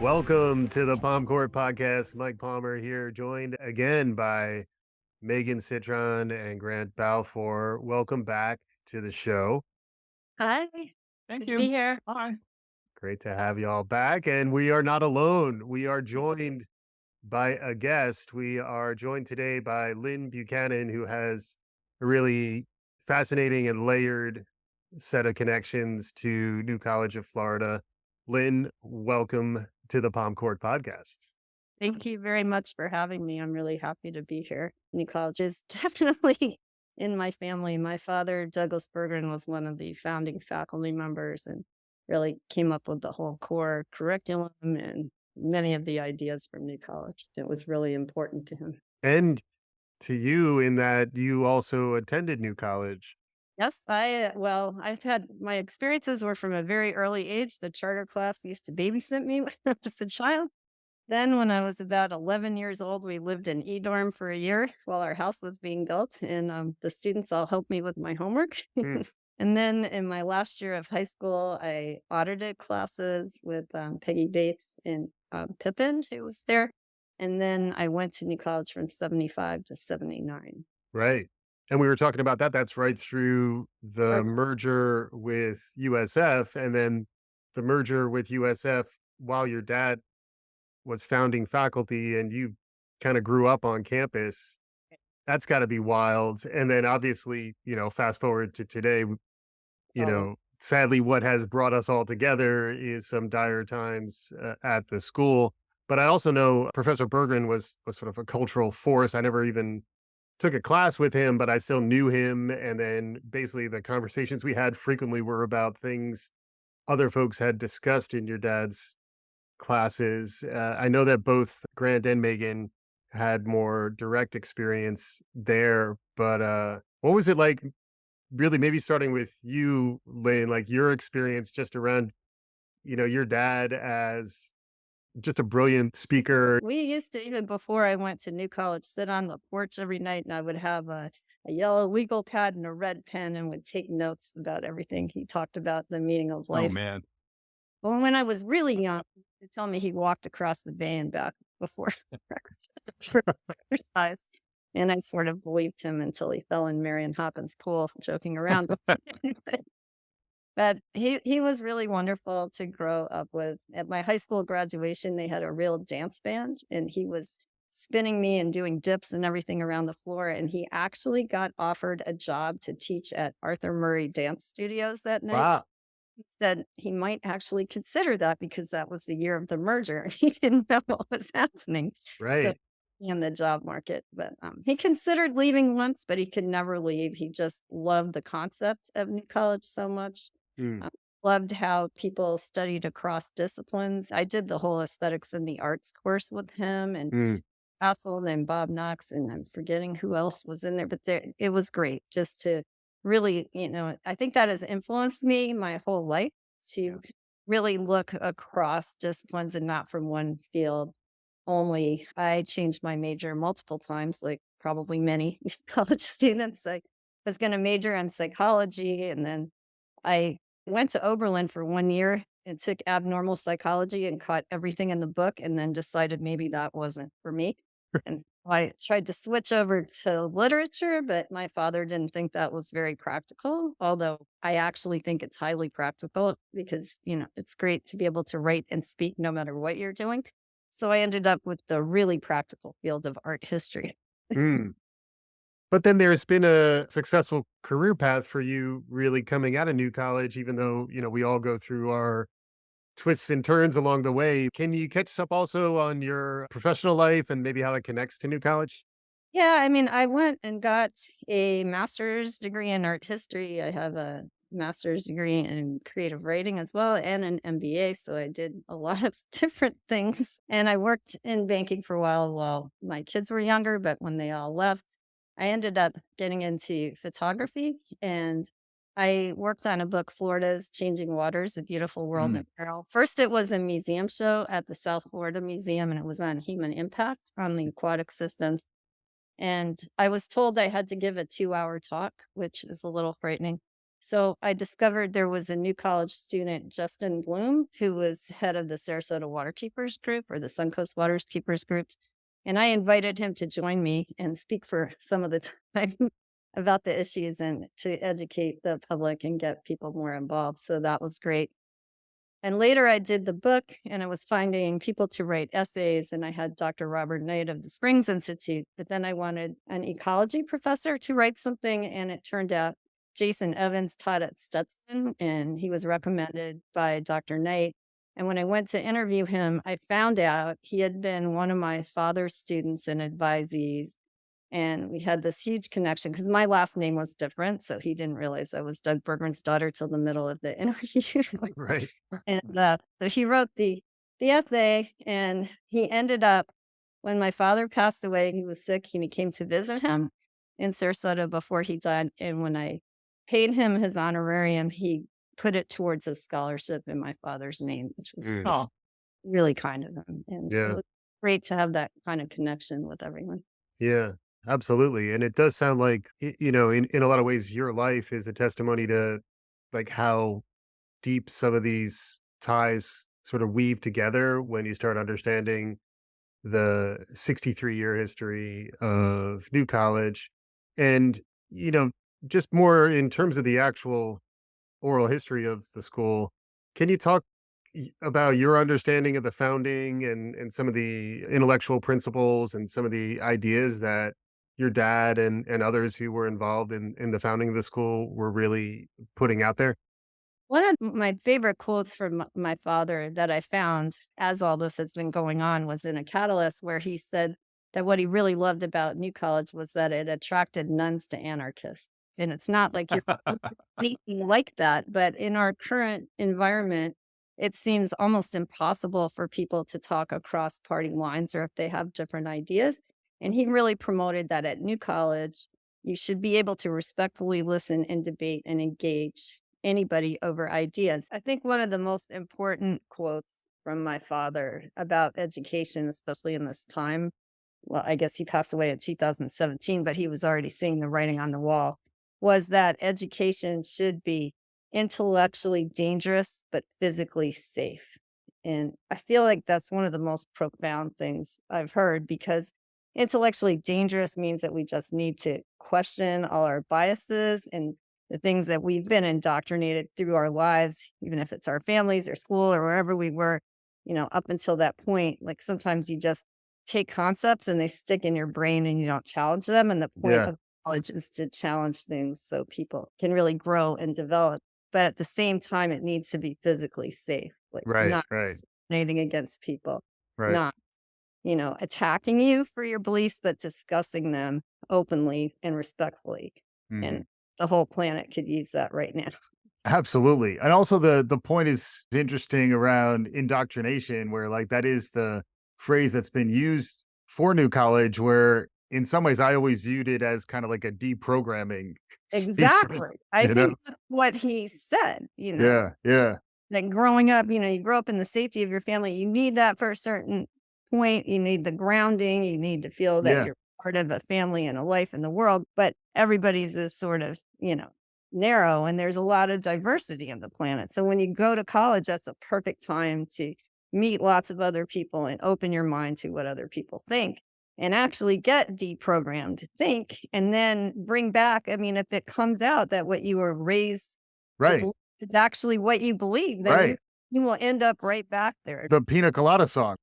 Welcome to the Palm Court Podcast. Mike Palmer here, joined again by Megan Citron and Grant Balfour. Welcome back to the show. Hi, Thank good to be you. here. Bye. Great to have you all back. And we are not alone. We are joined by a guest. We are joined today by Lynne Buchanan, who has a really fascinating and layered set of connections to New College of Florida. Lynne, welcome to the Palm Court Podcast. Thank you very much for having me. I'm really happy to be here. New College is definitely in my family. My father, Douglas Berggren, was one of the founding faculty members and really came up with the whole core curriculum and many of the ideas from New College. It was really important to him. And to you, in that you also attended New College. Yes, I've had my experiences were from a very early age. The charter class used to babysit me when I was a child. Then when I was about 11 years old, we lived in E-dorm for a year while our house was being built, and the students all helped me with my homework. Hmm, And then in my last year of high school, I audited classes with Peggy Bates and Pippin, who was there. And then I went to New College from 75 to 79. right. And we were talking about that. That's right through the Right. merger with USF, and then the merger with USF while your dad was founding faculty and you kind of grew up on campus. That's got to be wild. And then obviously, fast forward to today, Oh, sadly, what has brought us all together is some dire times at the school. But I also know Professor Berggren was sort of a cultural force. I never even took a class with him, but I still knew him. And then basically the conversations we had frequently were about things other folks had discussed in your dad's classes. I know that both Grant and Megan had more direct experience there, but what was it like? Really, maybe starting with you, Lane, like your experience just around, your dad as just a brilliant speaker. we used to, even before I went to New College, sit on the porch every night and I would have a yellow legal pad and a red pen and would take notes about everything he talked about, the meaning of Oh, life. man. Well, when I was really young, he told me he walked across the bay and back before for exercise. And I sort of believed him until he fell in Marion Hoppin's pool, joking around. But he was really wonderful to grow up with. At my high school graduation, they had a real dance band, and he was spinning me and doing dips and everything around the floor. And he actually got offered a job to teach at Arthur Murray Dance Studios that night. Wow. He said he might actually consider that because that was the year of the merger and he didn't know what was happening. So Right. in the job market, but he considered leaving once, but he could never leave. He just loved the concept of New College so much. Mm, uh, Loved how people studied across disciplines. I did the whole aesthetics in the arts course with him and mm, Castle and Bob Knox, and I'm forgetting who else was in there, but it was great just to really, I think that has influenced me my whole life yeah. to really look across disciplines and not from one field only. I changed my major multiple times, like probably many college students. I was going to major in psychology, and then I went to Oberlin for 1 year and took abnormal psychology and caught everything in the book, and then decided maybe that wasn't for me. And I tried to switch over to literature, but my father didn't think that was very practical, although I actually think it's highly practical because, it's great to be able to write and speak no matter what you're doing. So I ended up with the really practical field of art history. Mm. But then there's been a successful career path for you really coming out of New College, even though, we all go through our twists and turns along the way. Can you catch us up also on your professional life and maybe how it connects to New College? Yeah, I mean, I went and got a master's degree in art history. I have a master's degree in creative writing as well and an MBA. So I did a lot of different things. And I worked in banking for a while my kids were younger, but when they all left, I ended up getting into photography and I worked on a book, Florida's Changing Waters, A Beautiful World Mm. in Peril. First, it was a museum show at the South Florida Museum, and it was on human impact on the aquatic systems. And I was told I had to give a 2-hour talk, which is a little frightening. So I discovered there was a new college student, Justin Bloom, who was head of the Sarasota Waterkeepers Group or the Suncoast Waterkeepers Group. And I invited him to join me and speak for some of the time about the issues and to educate the public and get people more involved. So that was great. And later I did the book and I was finding people to write essays, and I had Dr. Robert Knight of the Springs Institute, but then I wanted an ecology professor to write something, and it turned out Jason Evans taught at Stetson and he was recommended by Dr. Knight. And when I went to interview him, I found out he had been one of my father's students and advisees, and we had this huge connection because my last name was different. So he didn't realize I was Doug Berggren's daughter till the middle of the interview. Right. And so he wrote the essay, and he ended up when my father passed away, he was sick, and he came to visit him in Sarasota before he died. And when I paid him his honorarium, he put it towards a scholarship in my father's name, which was Mm, really kind of him. And it yeah. was great to have that kind of connection with everyone. Yeah. Absolutely. And it does sound like, in a lot of ways, your life is a testimony to like how deep some of these ties sort of weave together when you start understanding the 63-year history of New College. And, you know, just more in terms of the actual oral history of the school, can you talk about your understanding of the founding and some of the intellectual principles and some of the ideas that your dad and others who were involved in the founding of the school were really putting out there? One of my favorite quotes from my father that I found as all this has been going on was in a catalyst where he said that what he really loved about New College was that it attracted nuns to anarchists. And it's not like you're thinking like that, but in our current environment, it seems almost impossible for people to talk across party lines or if they have different ideas. And he really promoted that at New College, you should be able to respectfully listen and debate and engage anybody over ideas. I think one of the most important quotes from my father about education, especially in this time, well, I guess he passed away in 2017, but he was already seeing the writing on the wall, was that education should be intellectually dangerous, but physically safe. And I feel like that's one of the most profound things I've heard because intellectually dangerous means that we just need to question all our biases and the things that we've been indoctrinated through our lives, even if it's our families or school or wherever we were, up until that point. Like sometimes you just take concepts and they stick in your brain and you don't challenge them. And the point Yeah. of college is to challenge things so people can really grow and develop. But at the same time, it needs to be physically safe, like Right. not Right. discriminating against people, Right. not, attacking you for your beliefs, but discussing them openly and respectfully. And Mhm. the whole planet could use that right now. Absolutely. And also the point is interesting around indoctrination, where like that is the phrase that's been used for New College, where in some ways I always viewed it as kind of like a deprogramming station, Exactly. I you know? think that's what he said, Yeah, yeah, like growing up, you grow up in the safety of your family. You need that for a certain point. You need the grounding. You need to feel that yeah, you're part of a family and a life in the world. But everybody's is sort of, narrow, and there's a lot of diversity on the planet. So when you go to college, that's a perfect time to meet lots of other people and open your mind to what other people think and actually get deprogrammed to think and then bring back. I mean, if it comes out that what you were raised to right, believe is actually what you believe, then you right. you will end up right back there. The Pina Colada song.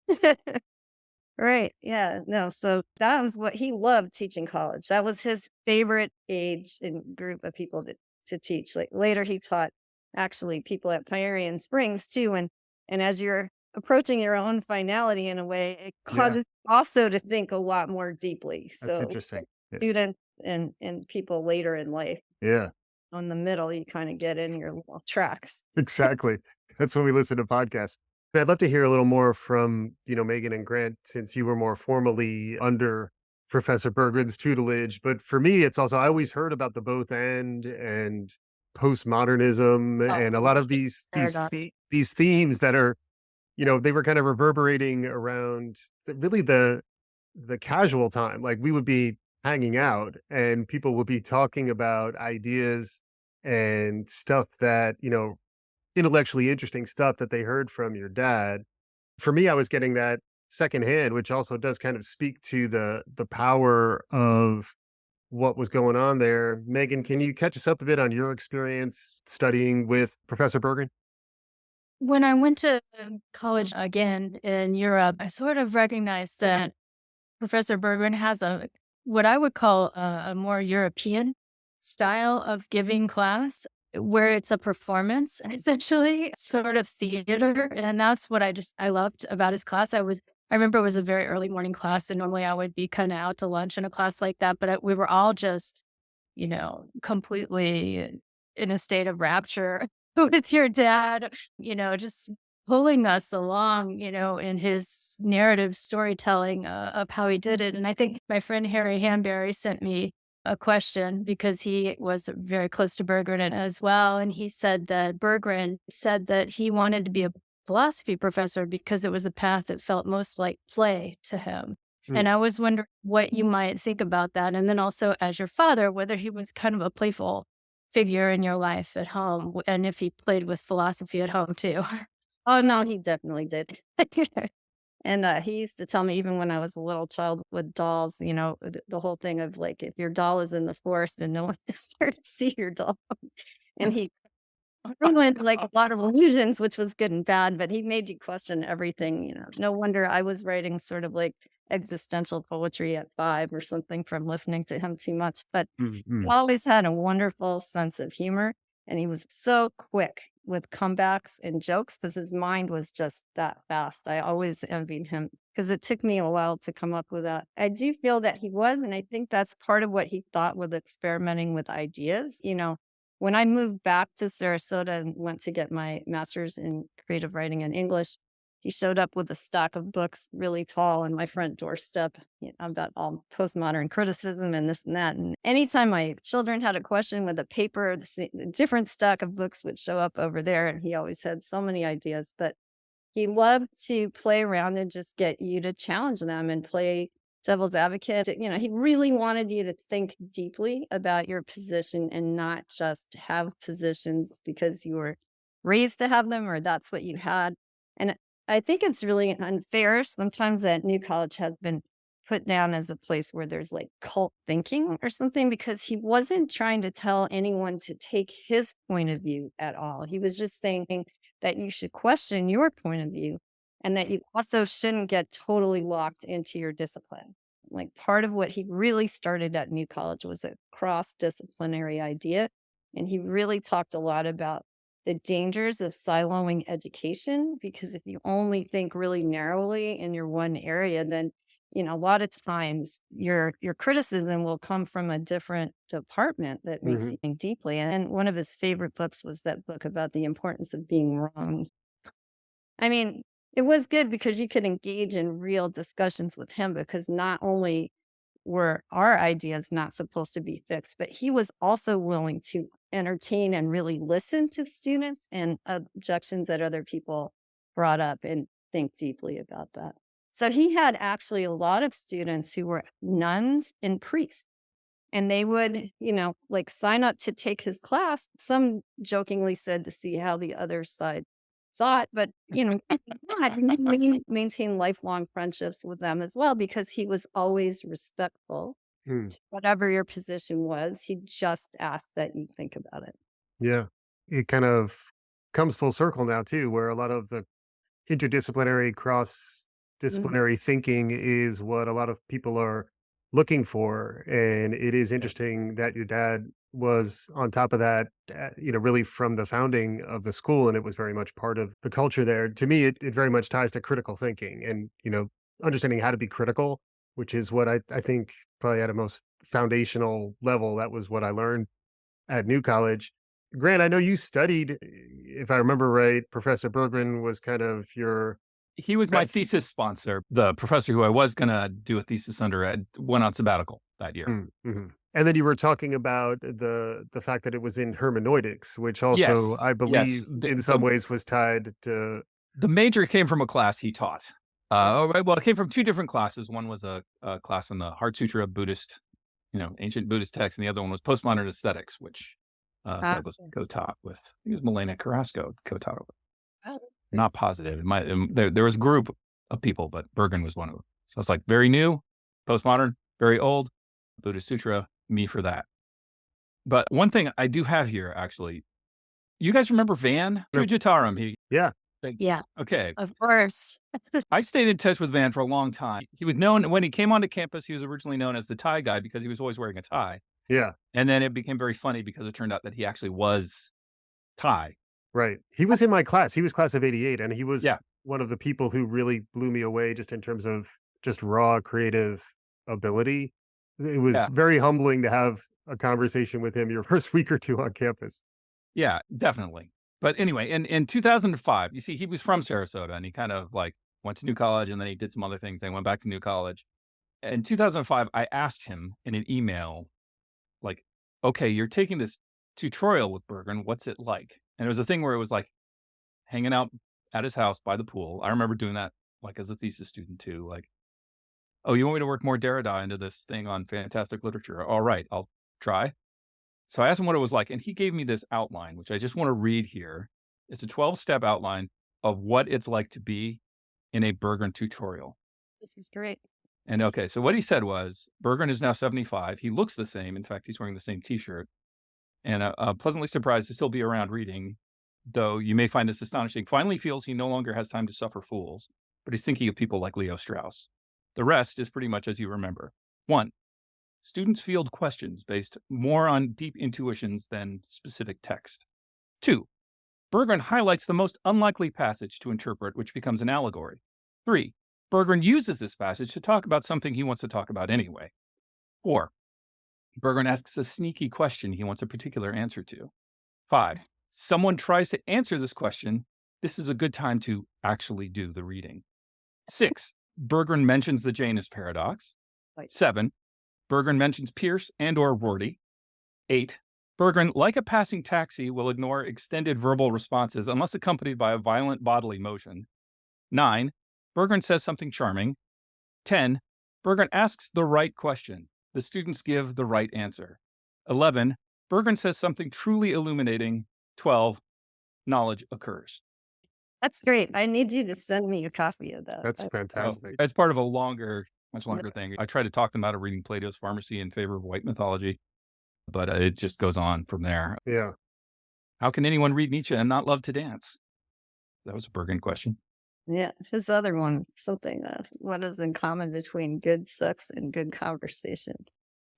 Right. Yeah. No. So that was what he loved teaching college. That was his favorite age and group of people to teach. Like later he taught actually people at Pioneer Springs too. And as you're approaching your own finality in a way, it Yeah, causes also to think a lot more deeply. that's So interesting. Yeah, students and people later in life yeah, on the middle, you kind of get in your little tracks. exactly. That's when we listen to podcasts. But I'd love to hear a little more from, Megan and Grant, since you were more formally under Professor Berggren's tutelage. But for me, it's also, I always heard about the both and postmodernism Oh, and a lot of these paradox. these themes that are, they were kind of reverberating around really the casual time. Like we would be hanging out and people would be talking about ideas and stuff that, intellectually interesting stuff that they heard from your dad. For me, I was getting that secondhand, which also does kind of speak to the power of what was going on there. Megan, can you catch us up a bit on your experience studying with Professor Berggren? When I went to college again in Europe, I sort of recognized that Professor Bergren has a what I would call a more European style of giving class, where it's a performance, essentially, sort of theater, and that's what I loved about his class. I remember it was a very early morning class, and normally I would be kinda out to lunch in a class like that, but we were all just, completely in a state of rapture with your dad, just pulling us along, in his narrative storytelling of how he did it. And I think my friend Harry Hanberry sent me a question because he was very close to Berggren as well. And he said that Berggren said that he wanted to be a philosophy professor because it was the path that felt most like play to him. Mm. And I was wondering what you might think about that. And then also, as your father, whether he was kind of a playful figure in your life at home and if he played with philosophy at home too. Oh, no, he definitely did. And, he used to tell me even when I was a little child with dolls, the whole thing of, like, if your doll is in the forest and no one is there to see your doll, and he ruined, like, a lot of illusions, which was good and bad, but he made you question everything. No wonder I was writing sort of, like, existential poetry at 5 or something from listening to him too much, but Mm, he mm, always had a wonderful sense of humor, and he was so quick with comebacks and jokes because his mind was just that fast. I always envied him because it took me a while to come up with that. I do feel that he was, and I think that's part of what he thought with experimenting with ideas. When I moved back to Sarasota and went to get my master's in creative writing and English, he showed up with a stack of books really tall on my front doorstep, about all postmodern criticism and this and that. And anytime my children had a question with a paper, the different stack of books would show up over there. And he always had so many ideas, but he loved to play around and just get you to challenge them and play devil's advocate. He really wanted you to think deeply about your position and not just have positions because you were raised to have them or that's what you had. And I think it's really unfair sometimes that New College has been put down as a place where there's like cult thinking or something because he wasn't trying to tell anyone to take his point of view at all. He was just saying that you should question your point of view and that you also shouldn't get totally locked into your discipline. Like part of what he really started at New College was a cross disciplinary idea. And he really talked a lot about the dangers of siloing education because if you only think really narrowly in your one area, then a lot of times your criticism will come from a different department that makes mhm, you think deeply. And one of his favorite books was that book about the importance of being wrong. I mean, it was good because you could engage in real discussions with him because not only were our ideas not supposed to be fixed, but he was also willing to entertain and really listen to students and objections that other people brought up and think deeply about that. So he had actually a lot of students who were nuns and priests. And they would, like sign up to take his class. Some jokingly said to see how the other side thought, but not, and then we maintain lifelong friendships with them as well because he was always respectful mm. to whatever your position was. He just asked that you think about it. Yeah. It kind of comes full circle now too, where a lot of the interdisciplinary, Mhm. cross-disciplinary thinking is what a lot of people are looking for, and it is interesting that your dad was on top of that, really from the founding of the school, and it was very much part of the culture there. To me, it very much ties to critical thinking and, understanding how to be critical, which is what I think probably at a most foundational level, that was what I learned at New College. Grant, I know you studied, if I remember right, Professor Berggren was kind of your He was my best. thesis sponsor. The professor who I was gonna do a thesis under went on sabbatical that year. Mhm. And then you were talking about the fact that it was in hermeneutics, which also, Yes, I yes. believe, in some ways was tied to. The major came from a class he taught. Yeah. Well, it came from 2 different classes. One was a class on the Heart Sutra of Buddhist, ancient Buddhist texts, and the other one was postmodern aesthetics, which Ah, Douglas co-taught with, I think it was Milena Carrasco co-taught with. oh, Not positive. There was a group of people, but Berggren was one of them. So it's like very new, postmodern, very old, Buddhist Sutra, me for that. But one thing I do have here, actually, you guys remember Van Yep. Sujataram? Yeah. yeah, Okay. of course. I stayed in touch with Van for a long time. He was known, when he came onto campus, he was originally known as the tie guy because he was always wearing a tie. Yeah. And then it became very funny because it turned out that he actually was tie. Right. He was in my class. He was class of 88, and he was Yeah. one of the people who really blew me away just in terms of just raw creative ability. It was Yeah. very humbling to have a conversation with him your first week or two on campus. Yeah, definitely. But anyway, in 2005, you see, he was from Sarasota and he kind of like went to New College and then he did some other things. Then went back to New College. In 2005, I asked him in an email, like, okay, you're taking this tutorial with Berggren. What's it like? And it was a thing where it was like hanging out at his house by the pool. I remember doing that like as a thesis student too. Like, oh, you want me to work more Derrida into this thing on fantastic literature? All right, I'll try. So I asked him what it was like, and he gave me this outline, which I just want to read here. It's a 12-step outline of what it's like to be in a Berggren tutorial. This is great. And okay, so what he said was, Berggren is now 75. He looks the same. In fact, he's wearing the same T-shirt. And pleasantly surprised to still be around reading, though you may find this astonishing. Finally feels he no longer has time to suffer fools, but he's thinking of people like Leo Strauss. The rest is pretty much as you remember. 1. Students field questions based more on deep intuitions than specific text. 2. Berggren highlights the most unlikely passage to interpret, which becomes an allegory. 3. Berggren uses this passage to talk about something he wants to talk about anyway. 4. Berggren asks a sneaky question he wants a particular answer to. 5. Someone tries to answer this question. This is a good time to actually do the reading. 6. Berggren mentions the Janus paradox. Right. 7. Berggren mentions Pierce and or Rorty. 8. Berggren, like a passing taxi, will ignore extended verbal responses unless accompanied by a violent bodily motion. 9. Berggren says something charming. 10. Berggren asks the right question. The students give the right answer. 11. Berggren says something truly illuminating. 12. Knowledge occurs. That's great. I need you to send me a copy of that. That's fantastic. As part of a much longer thing. I try to talk them out of reading Plato's Pharmacy in favor of white mythology, but it just goes on from there. Yeah. How can anyone read Nietzsche and not love to dance? That was a Berggren question. Yeah, his other one, something, what is in common between good sex and good conversation?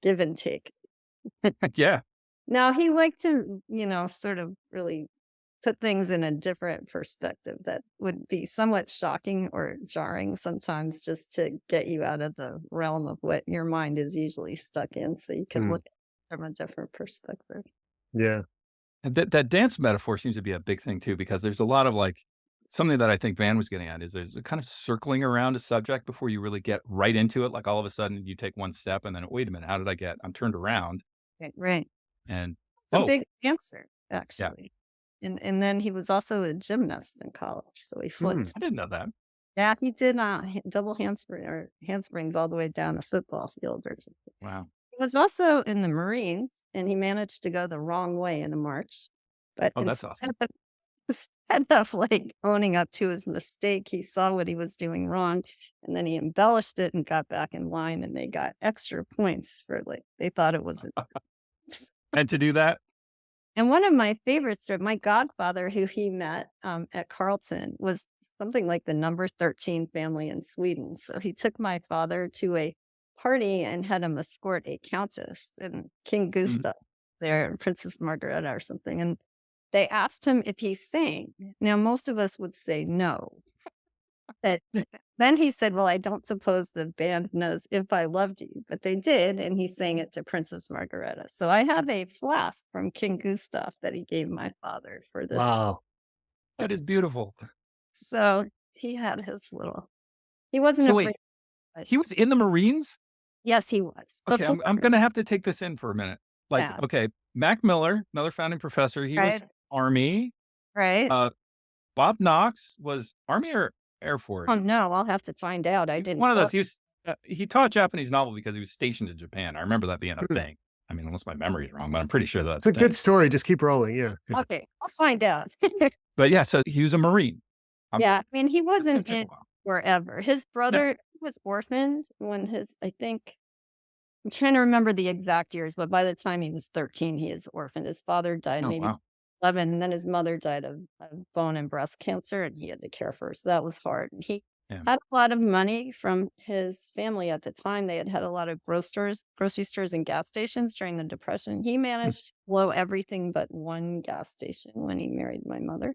Give and take. Yeah. Now, he liked to, sort of really put things in a different perspective that would be somewhat shocking or jarring sometimes, just to get you out of the realm of what your mind is usually stuck in, so you can look at it from a different perspective. Yeah. And that dance metaphor seems to be a big thing too, because there's a lot of like, something that I think Van was getting at is there's a kind of circling around a subject before you really get right into it. Like all of a sudden you take one step and then, wait a minute, how did I'm turned around. Right. And A big answer, actually. And then he was also a gymnast in college, so he flipped. I didn't know that. Yeah, he did double handsprings all the way down a football field or something. Wow. He was also in the Marines, and he managed to go the wrong way in a march. But That's awesome. instead of like owning up to his mistake, he saw what he was doing wrong, and then he embellished it and got back in line, and they got extra points for they thought it was. And to do that? And one of my favorites, my godfather, who he met at Carleton, was something like the number 13 family in Sweden. So he took my father to a party and had him escort a countess and King Gustav there, and Princess Margareta or something. And they asked him if he sang. Now, most of us would say no. But then he said, well, I don't suppose the band knows If I Loved You, but they did, and he sang it to Princess Margareta. So I have a flask from King Gustav that he gave my father for this. Wow. That is beautiful. So he had his he wasn't So afraid. wait, But he was in the Marines? yes, he was. Okay, I'm going to have to take this in for a minute. Like, Yeah. okay, Mac Miller, another founding professor, he was Right. Army. Right? Bob Knox was Army or Air Force? Oh, no, I'll have to find out. I didn't. One of those. He taught Japanese novel because he was stationed in Japan. I remember that being a thing. I mean, unless my memory is wrong, but I'm pretty sure It's that's a the good thing. story. Just keep rolling. Yeah. Okay, I'll find out. But yeah, so he was a Marine. Yeah, I mean, he It's gonna wasn't take a in while. forever. His No. brother was orphaned when I think, I'm trying to remember the exact years, but by the time he was 13, he is orphaned. His father died Oh, maybe wow. 11, and then his mother died of bone and breast cancer, and he had to care for her. So that was hard. And he Yeah. had a lot of money from his family at the time. They had a lot of grocery stores and gas stations during the Depression. He managed to blow everything but one gas station when he married my mother.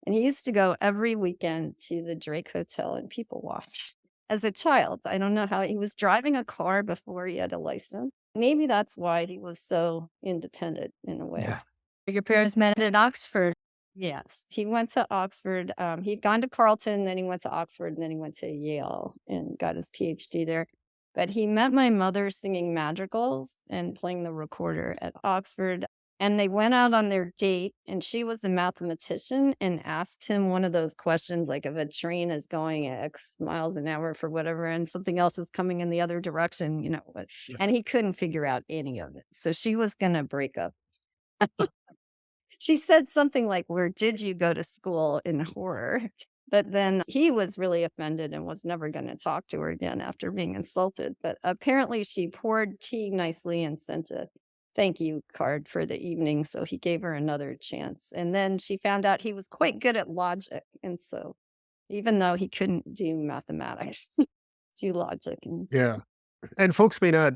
And he used to go every weekend to the Drake Hotel and people watch as a child. I don't know how he was driving a car before he had a license. Maybe that's why he was so independent in a way. Yeah. Your parents met at Oxford. Yes, he went to Oxford. He'd gone to Carleton, then he went to Oxford, and then he went to Yale and got his PhD there. But he met my mother singing madrigals and playing the recorder at Oxford. And they went out on their date, and she was a mathematician and asked him one of those questions like if a train is going at X miles an hour for whatever, and something else is coming in the other direction, Yeah. and he couldn't figure out any of it. So she was going to break up. She said something like, "Where did you go to school in horror?" But then he was really offended and was never going to talk to her again after being insulted. But apparently, she poured tea nicely and sent a thank you card for the evening. So he gave her another chance. And then she found out he was quite good at logic. And so even though he couldn't do mathematics, do logic. And Yeah. And folks may not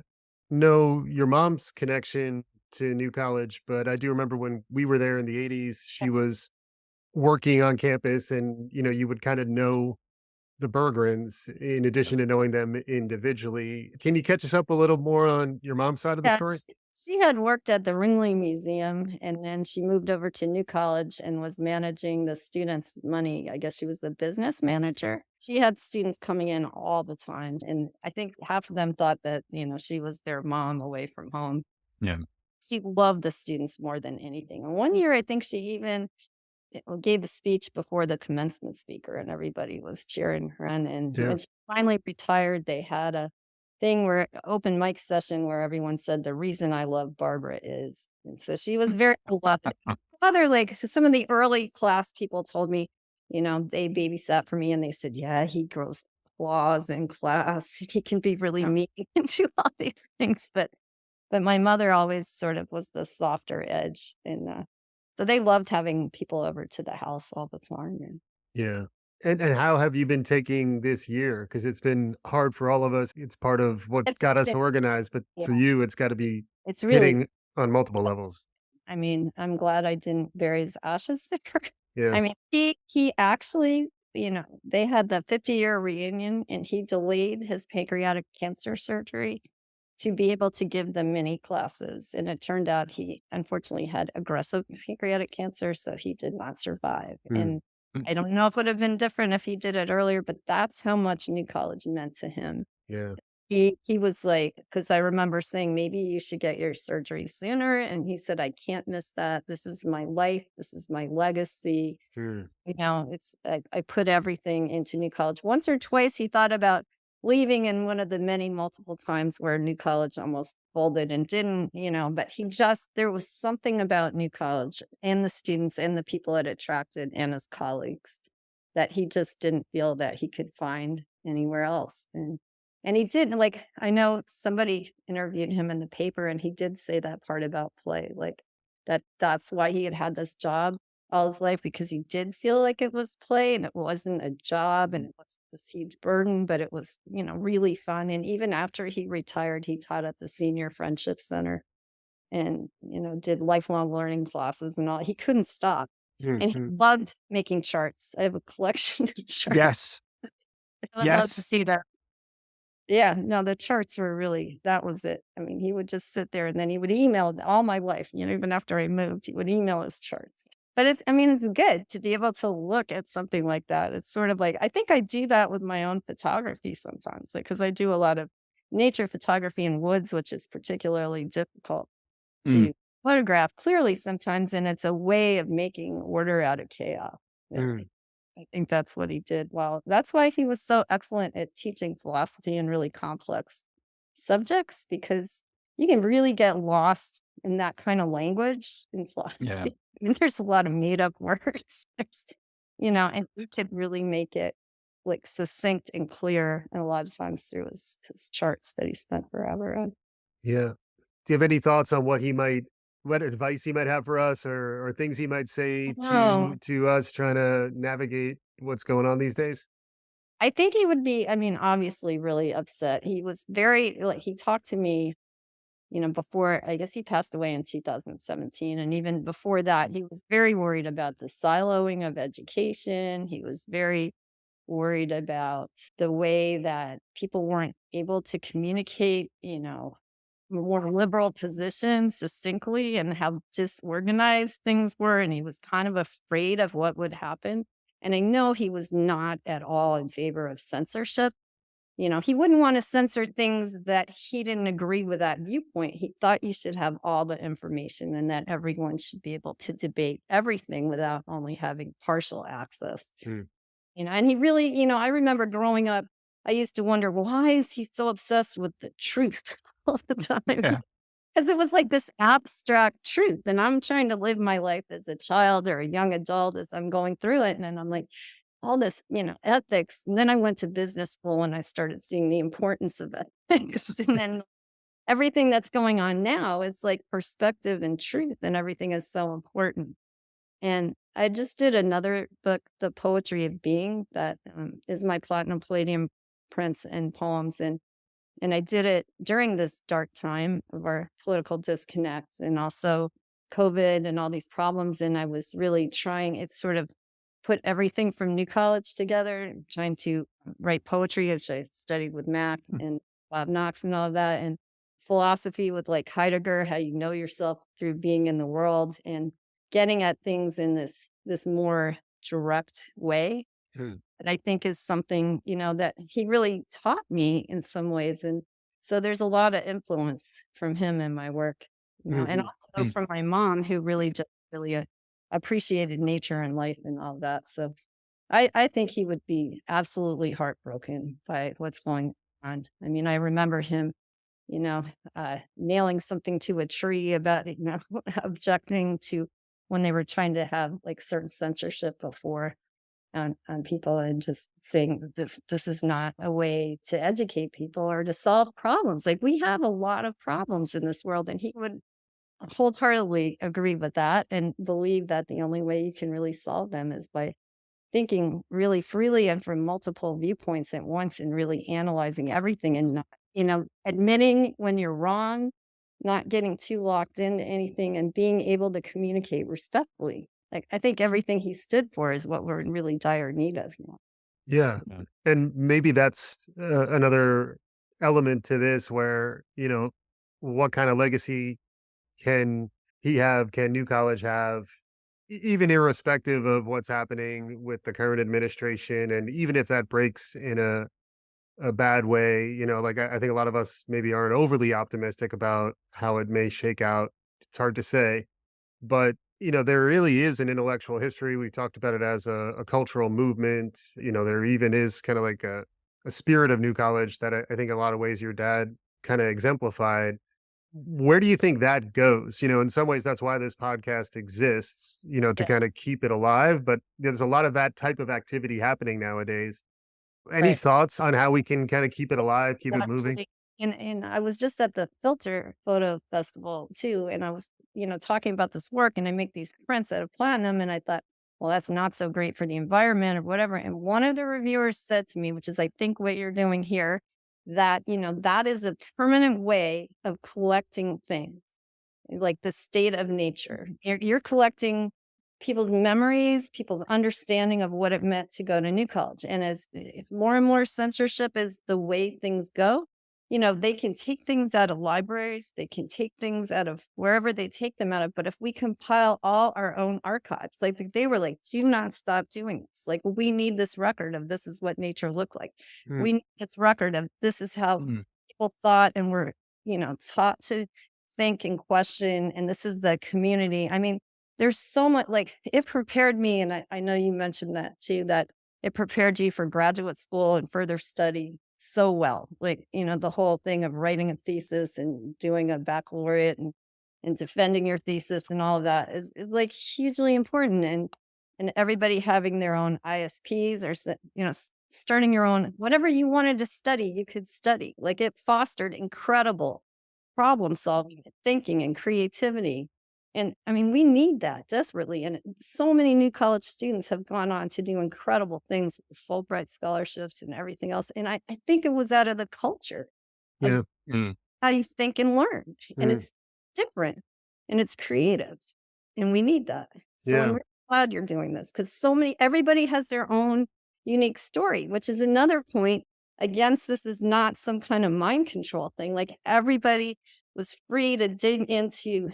know your mom's connection to New College, but I do remember when we were there in the 80s, she was working on campus and, you would kind of know the Berggrens in addition to knowing them individually. Can you catch us up a little more on your mom's side of the yeah, story? she had worked at the Ringley Museum, and then she moved over to New College and was managing the students' money. I guess she was the business manager. She had students coming in all the time, and I think half of them thought that, she was their mom away from home. Yeah. She loved the students more than anything. And one year, I think she even gave a speech before the commencement speaker, and everybody was cheering her on. And Yeah. when she finally retired, they had a thing where open mic session where everyone said the reason I love Barbara is. And so she was very beloved. So some of the early class people told me, they babysat for me and they said, yeah, he grows claws in class. He can be really mean and do all these things. But my mother always sort of was the softer edge. And so they loved having people over to the house all the time. And Yeah. And how have you been taking this year? Because it's been hard for all of us. It's part of what it's, got us it- organized, but yeah, for you, it's got to be it's really, hitting on multiple levels. I mean, I'm glad I didn't bury his ashes there. Yeah. I mean, he actually, they had the 50-year reunion and he delayed his pancreatic cancer surgery to be able to give the mini classes. And it turned out he unfortunately had aggressive pancreatic cancer, so he did not survive. Mm. And I don't know if it would have been different if he did it earlier, but that's how much New College meant to him. Yeah. He was like, because I remember saying, maybe you should get your surgery sooner. And he said, I can't miss that. This is my life. This is my legacy. Mm. I put everything into New College. Once or twice he thought about leaving, in one of the many multiple times where New College almost folded and didn't, but there was something about New College and the students and the people it attracted and his colleagues that he just didn't feel that he could find anywhere else. And he did, like, I know somebody interviewed him in the paper and he did say that part about play, like that's why he had this job all his life, because he did feel like it was play and it wasn't a job and it wasn't this huge burden, but it was, really fun. And even after he retired, he taught at the Senior Friendship Center and, did lifelong learning classes and all. He couldn't stop. And he Mhm. loved making charts. I have a collection of charts. Yes. I would love to Yes. see that. Yeah, no, the charts were really, that was it. I mean, he would just sit there and then he would email all my life, even after I moved, he would email his charts. But it's good to be able to look at something like that. It's sort of like, I think I do that with my own photography sometimes, like, because I do a lot of nature photography in woods, which is particularly difficult Mm. to photograph clearly sometimes. And it's a way of making order out of chaos. Mm. I think that's what he did well. That's why he was so excellent at teaching philosophy and really complex subjects, because you can really get lost in that kind of language in Yeah. philosophy. I mean, there's a lot of made up words. And he could really make it like succinct and clear, and a lot of times through his charts that he spent forever on. Yeah. Do you have any thoughts on what advice he might have for us, or things he might say Oh, to us trying to navigate what's going on these days? I think he would be, I mean, obviously really upset. He was very, like, he talked to me, before, I guess he passed away in 2017. And even before that, he was very worried about the siloing of education. He was very worried about the way that people weren't able to communicate, more liberal positions succinctly, and how disorganized things were. And he was kind of afraid of what would happen. And I know he was not at all in favor of censorship. He wouldn't want to censor things that he didn't agree with that viewpoint. He thought you should have all the information and that everyone should be able to debate everything without only having partial access. Mm. And he really, I remember growing up, I used to wonder, why is he so obsessed with the truth all the time? Yeah. Because it was like this abstract truth. And I'm trying to live my life as a child or a young adult as I'm going through it. And then I'm like, all this, ethics. And then I went to business school and I started seeing the importance of ethics. And then everything that's going on now is like perspective and truth, and everything is so important. And I just did another book, The Poetry of Being, that is my platinum palladium prints and poems. And I did it during this dark time of our political disconnect and also COVID and all these problems. And I was really trying, it's sort of put everything from New College together, trying to write poetry, which I studied with Mac and Bob Knox and all of that, and philosophy with like Heidegger, how you know yourself through being in the world, and getting at things in this more direct way. Mm. That I think is something, that he really taught me in some ways. And so there's a lot of influence from him in my work, and Mhm. also from my mom, who really just really appreciated nature and life and all that. So I think he would be absolutely heartbroken by what's going on. I mean, I remember him, nailing something to a tree about, objecting to when they were trying to have like certain censorship before on people, and just saying that this is not a way to educate people or to solve problems. Like, we have a lot of problems in this world, and he would wholeheartedly agree with that and believe that the only way you can really solve them is by thinking really freely and from multiple viewpoints at once, and really analyzing everything, and not, admitting when you're wrong, not getting too locked into anything, and being able to communicate respectfully. Like, I think everything he stood for is what we're in really dire need of now. Yeah. Yeah. And maybe that's another element to this where, what kind of legacy can he have? Can New College have? Even irrespective of what's happening with the current administration, and even if that breaks in a bad way, like I think a lot of us maybe aren't overly optimistic about how it may shake out. It's hard to say. But, there really is an intellectual history. We talked about it as a cultural movement. There even is kind of like a spirit of New College that I think a lot of ways your dad kind of exemplified. Where do you think that goes? In some ways, that's why this podcast exists, to Yeah, kind of keep it alive. But there's a lot of that type of activity happening nowadays. Any right. thoughts on how we can kind of keep it alive, keep it moving? Actually, and I was just at the Filter Photo Festival too, and I was, talking about this work, and I make these prints out of platinum, and I thought, well, that's not so great for the environment or whatever. And one of the reviewers said to me, which is I think what you're doing here, that, that is a permanent way of collecting things, like the state of nature. You're collecting people's memories, people's understanding of what it meant to go to New College. And as if more and more censorship is the way things go, they can take things out of libraries, they can take things out of wherever they take them out of. But if we compile all our own archives, like they were like, do not stop doing this. Like, we need this record of this is what nature looked like. Mm. We need this record of this is how Mm. people thought and were, taught to think and question. And this is the community. I mean, there's so much, like, it prepared me. And I know you mentioned that too, that it prepared you for graduate school and further study. so well. Like, the whole thing of writing a thesis and doing a baccalaureate and defending your thesis and all of that is like hugely important. And everybody having their own ISPs or, starting your own, whatever you wanted to study, you could study. Like it fostered incredible problem solving and thinking and creativity. And I mean, we need that desperately. And so many new college students have gone on to do incredible things with Fulbright scholarships and everything else. And I think it was out of the culture of Yeah. Mm. how you think and learn. And Mm. it's different and it's creative. And we need that. So I'm Yeah. really glad you're doing this because everybody has their own unique story, which is another point against this is not some kind of mind control thing. Like everybody was free to dig into,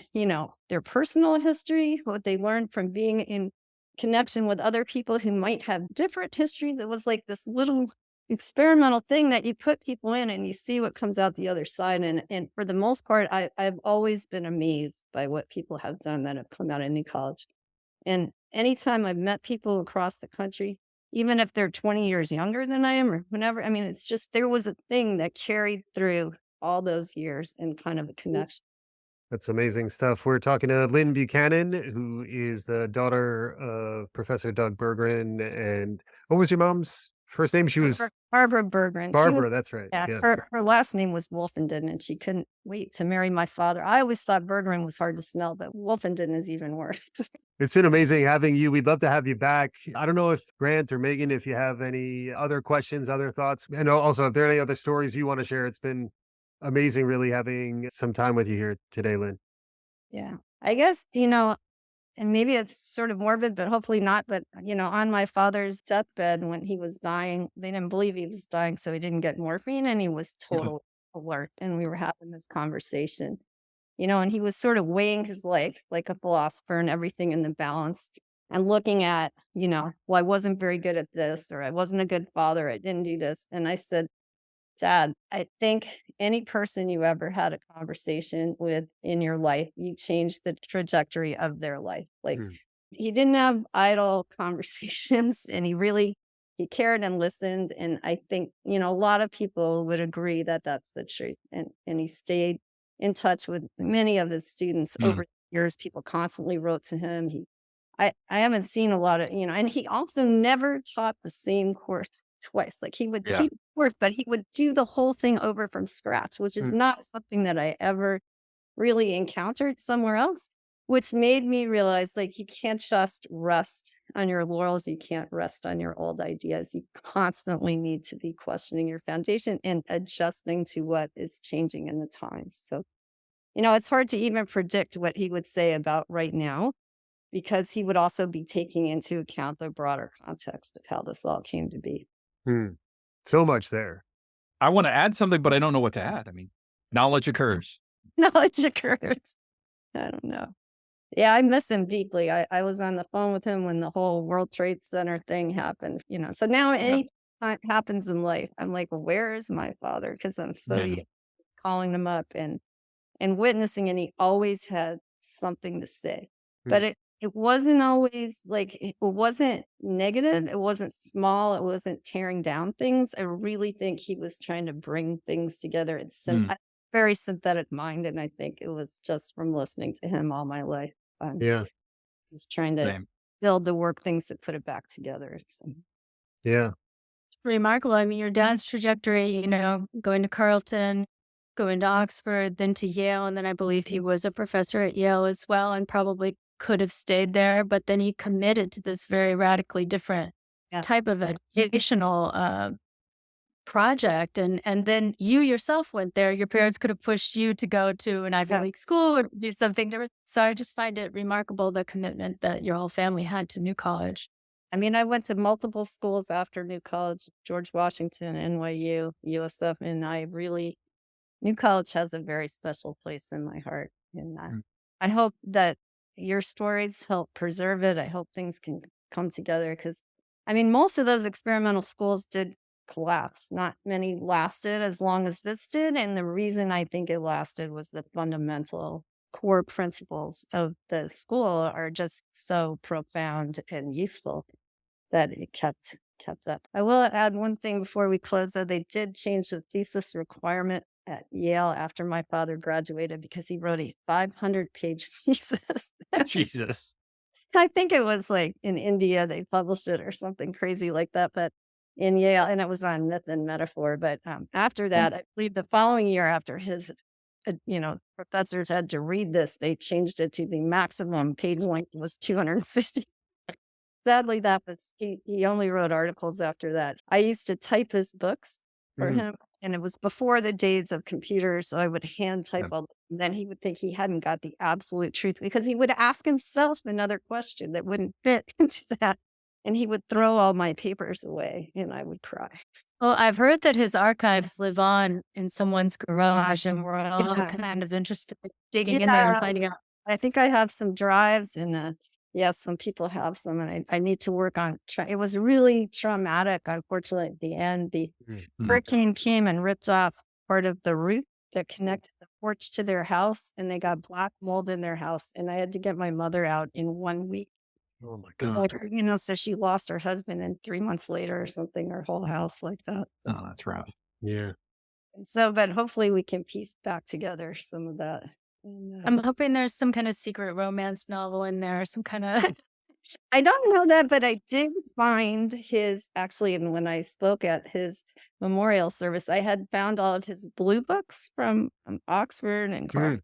their personal history, what they learned from being in connection with other people who might have different histories. It was like this little experimental thing that you put people in and you see what comes out the other side. And for the most part, I've always been amazed by what people have done that have come out of New College. And anytime I've met people across the country, even if they're 20 years younger than I am or whenever, I mean, it's just there was a thing that carried through all those years and kind of a connection. That's amazing stuff. We're talking to Lynne Buchanan, who is the daughter of Professor Doug Berggren. And what was your mom's first name? She was Barbara Berggrens. She was, Barbara. That's right. yeah, Yes. her last name was Wolfenden, and she couldn't wait to marry my father. I always thought Berggren was hard to smell, but Wolfenden is even worse. It's been amazing having you. We'd love to have you back. I don't know if Grant or Megan, if you have any other questions, other thoughts, and also if there are any other stories you want to share. It's been amazing really having some time with you here today, Lynn. Yeah. I guess, and maybe it's sort of morbid, but hopefully not. But, on my father's deathbed when he was dying, they didn't believe he was dying, so he didn't get morphine and he was totally alert. And we were having this conversation, and he was sort of weighing his life like a philosopher and everything in the balance and looking at, well, I wasn't very good at this or I wasn't a good father. I didn't do this. And I said, Dad, I think any person you ever had a conversation with in your life, you changed the trajectory of their life. Like Mm. he didn't have idle conversations and he cared and listened. And I think, a lot of people would agree that that's the truth. And he stayed in touch with many of his students Mm. over the years. People constantly wrote to him. I haven't seen a lot of, and he also never taught the same course twice. Like he would Yeah. teach the course, but he would do the whole thing over from scratch, which is Mm. not something that I ever really encountered somewhere else, which made me realize like you can't just rest on your laurels. You can't rest on your old ideas. You constantly need to be questioning your foundation and adjusting to what is changing in the times. So, it's hard to even predict what he would say about right now because he would also be taking into account the broader context of how this all came to be. Mm. So much there. I want to add something, but I don't know what to add. I mean, knowledge occurs. Knowledge occurs. I don't know. Yeah, I miss him deeply. I was on the phone with him when the whole World Trade Center thing happened, So now Yeah. anything that happens in life, I'm like, well, where is my father? Because I'm so Yeah. used to calling him up and witnessing, and he always had something to say. But it wasn't always like it wasn't negative. It wasn't small. It wasn't tearing down things. I really think he was trying to bring things together. It's Mm. very synthetic mind, and I think it was just from listening to him all my life. Yeah. Just trying to Same. build the work things that put it back together. So, Yeah. Remarkable. I mean, your dad's trajectory, going to Carleton, going to Oxford, then to Yale, and then I believe he was a professor at Yale as well and probably could have stayed there, but then he committed to this very radically different Yeah. type of educational project. And then you yourself went there. Your parents could have pushed you to go to an Ivy Yeah. League school or do something different. So I just find it remarkable the commitment that your whole family had to New College. I mean, I went to multiple schools after New College, George Washington, NYU, USF, and New College has a very special place in my heart. And Mm. I hope that your stories help preserve it. I hope things can come together because, I mean, most of those experimental schools did collapse. Not many lasted as long as this did. And the reason I think it lasted was the fundamental core principles of the school are just so profound and useful that it kept up. I will add one thing before we close, though. They did change the thesis requirement at Yale after my father graduated because he wrote a 500-page thesis. Jesus. I think it was like in India, they published it or something crazy like that, but in Yale, and it was on myth and metaphor. But after that, I believe the following year after his, professors had to read this, they changed it to the maximum page length was 250. Sadly, that was, he only wrote articles after that. I used to type his books for Mhm. him, and it was before the days of computers, so I would hand type Yeah. all, and then he would think he hadn't got the absolute truth because he would ask himself another question that wouldn't fit into that, and he would throw all my papers away, and I would cry. Well, I've heard that his archives live on in someone's garage, and we're all Yeah. kind of interested in digging in there and Yeah. finding out. I think I have some drives, and yes, some people have some, and I need to work on. It was really traumatic, unfortunately. At the end, the Mhm. hurricane came and ripped off part of the roof that connected the porch to their house, and they got black mold in their house. And I had to get my mother out in 1 week. Oh my Oh, God. So she lost her husband, and 3 months later or something, her whole house like that. oh, that's rough. Yeah. And so, but hopefully we can piece back together some of that. And, I'm hoping there's some kind of secret romance novel in there, some kind of. I don't know that, but I did find actually, and when I spoke at his memorial service, I had found all of his blue books from Oxford and Mm.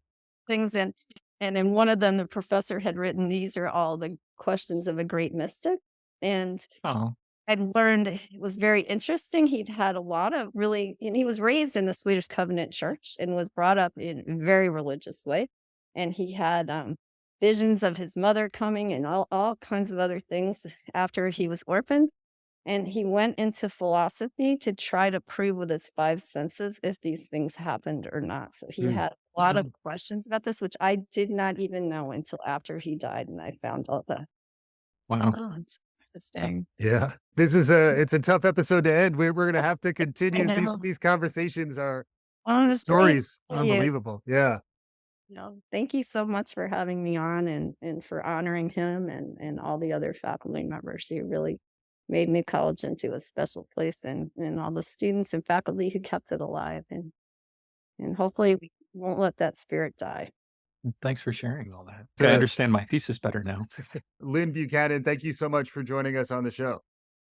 things. And in one of them, the professor had written, "These are all the questions of a great mystic." And Oh, I learned it was very interesting. He'd had a lot of and he was raised in the Swedish Covenant Church and was brought up in a very religious way. And he had visions of his mother coming and all kinds of other things after he was orphaned. And he went into philosophy to try to prove with his five senses if these things happened or not. So he Mm. had a lot of questions about this, which I did not even know until after he died. And I found all that. wow. Oh, it's interesting. Yeah. It's a tough episode to end. We're going to have to continue. know. These conversations are Honestly, stories. yeah. Unbelievable. Yeah. Thank you so much for having me on and for honoring him and all the other faculty members. He really made New College into a special place and all the students and faculty who kept it alive. And hopefully we won't let that spirit die. Thanks for sharing all that. So- I understand my thesis better now. Lynne Buchanan, thank you so much for joining us on the show.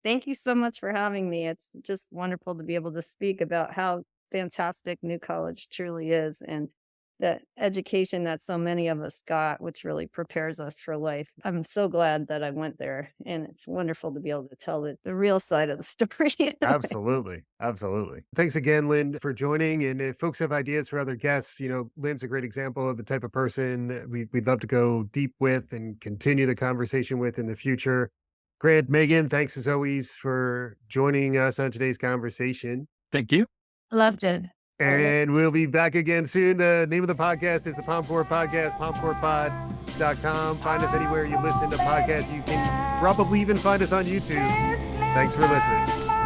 Thank you so much for having me. It's just wonderful to be able to speak about how fantastic New College truly is and the education that so many of us got, which really prepares us for life. I'm so glad that I went there, and it's wonderful to be able to tell the real side of the story. Absolutely. Absolutely. Thanks again, Lynn, for joining. And if folks have ideas for other guests, Lynn's a great example of the type of person we'd love to go deep with and continue the conversation with in the future. Grant, Megan, thanks as always for joining us on today's conversation. Thank you. Loved it. And we'll be back again soon. The name of the podcast is the POM4 Podcast, pomforpod.com. Find us anywhere you listen to podcasts. You can probably even find us on YouTube. Thanks for listening.